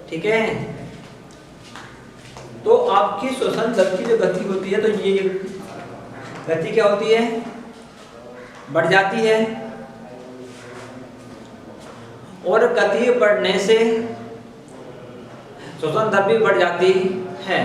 ठीक है। तो आपकी श्वसन दर की जो गति होती है, तो ये गति क्या होती है, बढ़ जाती है। और गति बढ़ने से श्वसन दर भी बढ़ जाती है।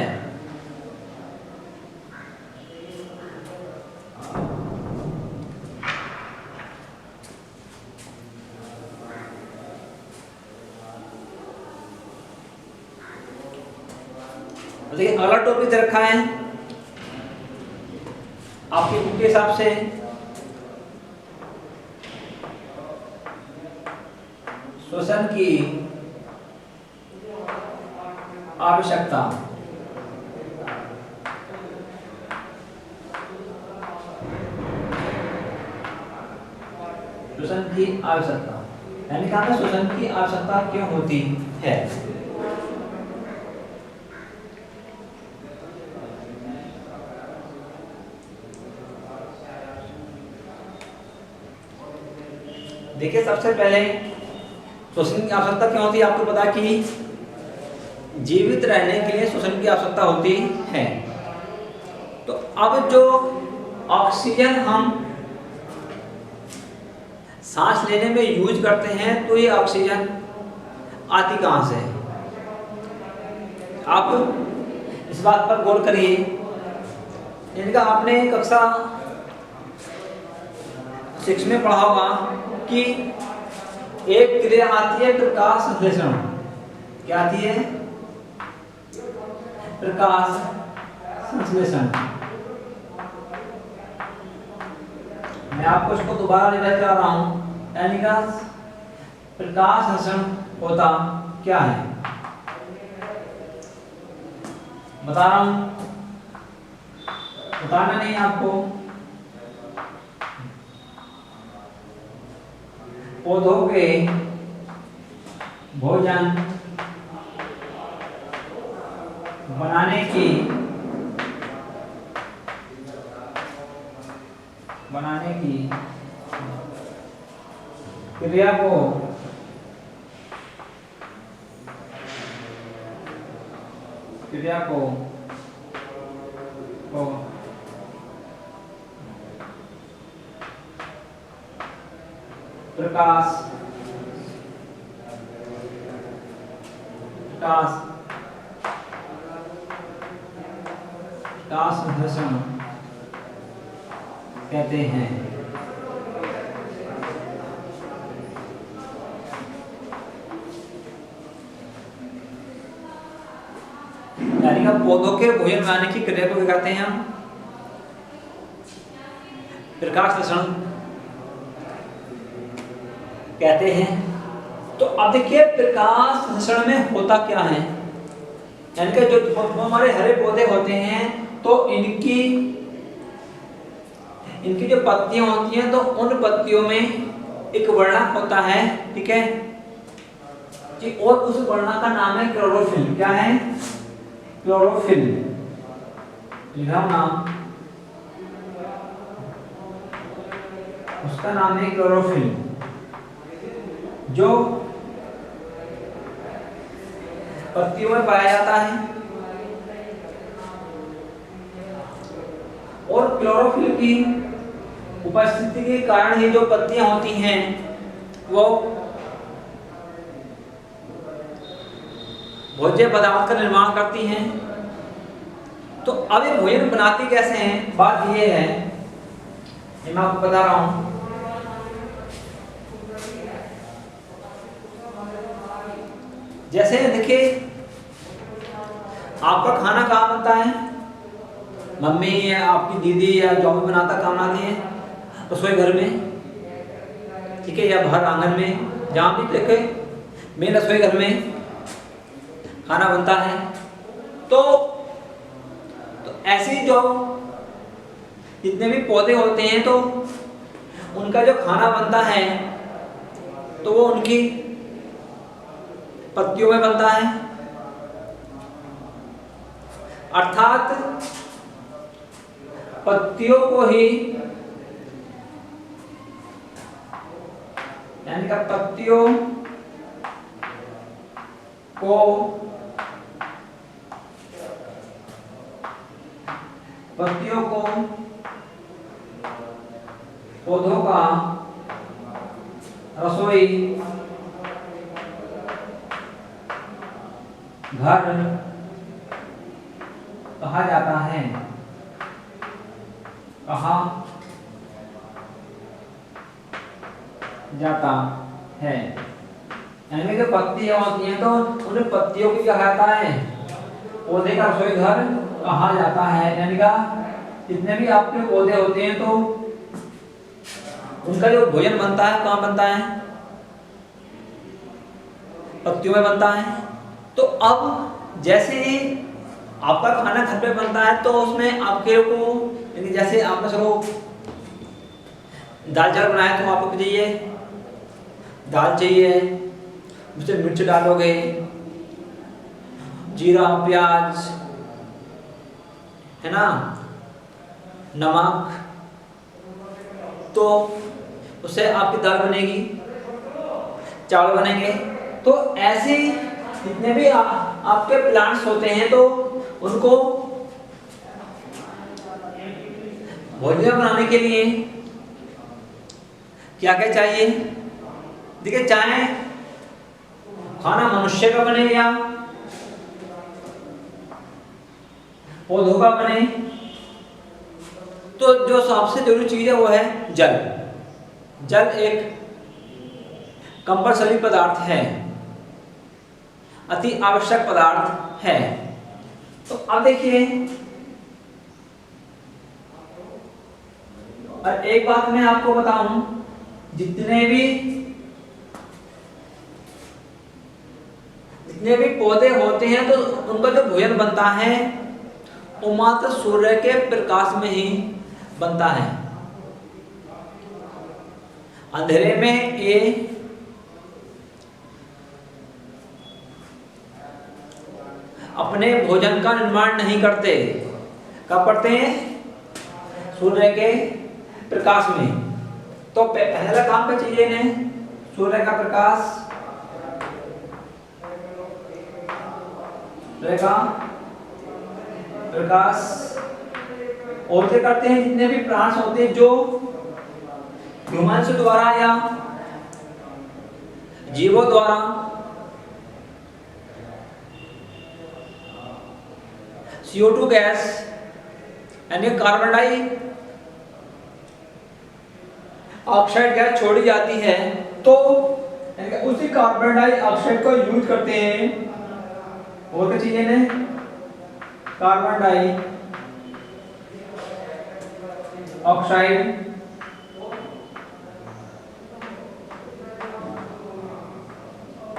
देखिए अगला टॉपिक दे रखा है आपकी बुक के हिसाब से, श्वसन की आवश्यकता। श्वसन की आवश्यकता यानी कहा श्वसन की आवश्यकता क्यों होती है। देखिए सबसे पहले श्वसन की आवश्यकता क्यों होती है, आपको पता कि जीवित रहने के लिए श्वसन की आवश्यकता होती है। तो अब जो ऑक्सीजन हम सांस लेने में यूज करते हैं, तो ये ऑक्सीजन आती कहां से, आप इस बात पर गौर करिए। इनका आपने कक्षा 6 में पढ़ा होगा कि एक क्रिया आती है प्रकाश संश्लेषण। क्या आती है, प्रकाश संश्लेषण। मैं आपको इसको दोबारा रिवाइज करा रहा हूं, यानी का प्रकाश संश्लेषण होता क्या है, बता रहा हूं, बताना नहीं आपको। पौधों के भोजन बनाने की क्रिया को प्रकाश संश्लेषण कहते हैं। यानी कि पौधों के भोजन बनाने की क्रिया को क्या कहते हैं हम, प्रकाश संश्लेषण कहते हैं। तो अब देखिए प्रकाश संश्लेषण में होता क्या है, यानी कि जो हमारे हरे पौधे होते हैं, तो इनकी जो पत्तियां होती हैं, तो उन पत्तियों में एक वर्णक होता है, ठीक है जी, और उस वर्णक का नाम है क्लोरोफिल। क्या है, क्लोरोफिल। लिखा नाम, उसका नाम है क्लोरोफिल, जो पत्तियों में पाया जाता है। और क्लोरोफिल की उपस्थिति के कारण ही जो पत्तियां होती हैं वो भोज्य पदार्थ का निर्माण करती हैं। तो अब ये भोजन बनाती कैसे हैं, बात ये है, ये मैं आपको बता रहा हूं। जैसे देखिए आपका खाना कहाँ बनता है, मम्मी या आपकी दीदी या जो भी बनाता कहाँ बनाती है, रसोई घर में, ठीक है, या बाहर आंगन में, जहाँ भी देखे मेन रसोई घर में खाना बनता है। तो ऐसी जो जितने भी पौधे होते हैं, तो उनका जो खाना बनता है तो वो उनकी पत्तियों में बनता है। अर्थात पत्तियों को ही, यानी कि पत्तियों को पत्तियों को पौधों का रसोई घर कहा जाता है। कहा जाता है यानी कि पत्तियां होती हैं तो उन्हें पत्तियों की क्या कहता है, पौधे का रसोई घर कहा जाता है। यानी कि जितने भी आपके पौधे होते हैं तो उनका जो भोजन बनता है कहाँ बनता है, पत्तियों में बनता है। तो अब जैसे आपका खाना घर पे बनता है तो उसमें आपके को यानी जैसे आपने चलो दाल चावल बनाया तो आपको चाहिए दाल चाहिए, उसमें मिर्च डालोगे, जीरा प्याज है ना, नमक, तो उससे आपकी दाल बनेगी, चावल बनेंगे। तो ऐसे जितने भी आपके प्लांट्स होते हैं तो उनको भोजन बनाने के लिए क्या क्या चाहिए। देखिए चाहे खाना मनुष्य का बने या पौधों का बने तो जो सबसे जरूरी चीज है वो है जल। जल एक कंपल्सरी पदार्थ है, अति आवश्यक पदार्थ है। तो अब देखिए और एक बात मैं आपको बताऊं, जितने भी पौधे होते हैं तो उनका जो भोजन बनता है वो मात्र सूर्य के प्रकाश में ही बनता है। अंधेरे में ये अपने भोजन का निर्माण नहीं करते। कब करते हैं, सूर्य के प्रकाश में। तो पहला काम पे चाहिए इन्हें सूर्य का प्रकाश, और क्या करते हैं, जितने भी प्लांट्स होते हैं जो ह्यूमन्स द्वारा या जीवों द्वारा CO2 गैस यानी कार्बन डाइऑक्साइड गैस छोड़ी जाती है तो उसी कार्बन डाइऑक्साइड को यूज करते हैं। और क्या चीजें ने कार्बन डाइऑक्साइड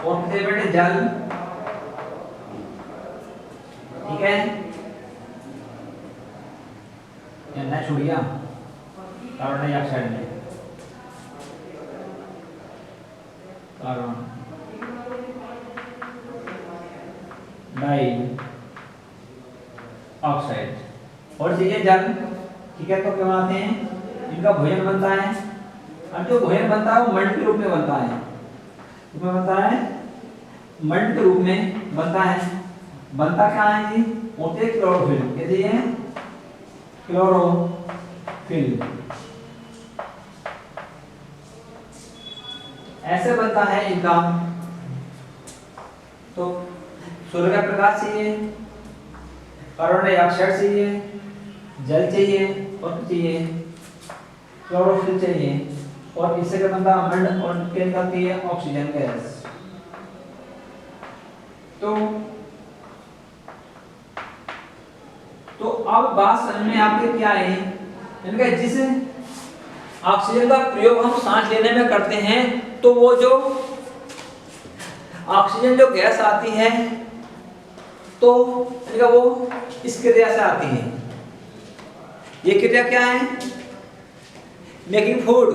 और बेटे जल, ठीक है, ना छोड़िया कार्बन डाइऑक्साइड में कार्बन डाइऑक्साइड और चाहिए जल, ठीक है। तो क्या बनाते हैं, इनका भोजन बनता है। अब जो भोजन बनता है वो मंड के रूप में बनता है, किसमें बनता है, मंड के रूप में बनता है। बनता क्या है जी, होते क्लोरोफिल, कहते हैं क्लोरोफिल, ऐसे बनता है इनका। तो सूर्य का प्रकाश चाहिए, कार्बन डाइऑक्साइड चाहिए, जल चाहिए और चाहिए क्लोरोफिल चाहिए, और इससे क्या बनता है, मंड और क्या निकलती है, ऑक्सीजन गैस। तो अब बात समझ में आपके क्या है, इनका जिस ऑक्सीजन का प्रयोग हम सांस लेने में करते हैं तो वो जो ऑक्सीजन जो गैस आती है तो इनका वो इस क्रिया से आती है। ये क्रिया क्या है, मेकिंग फूड,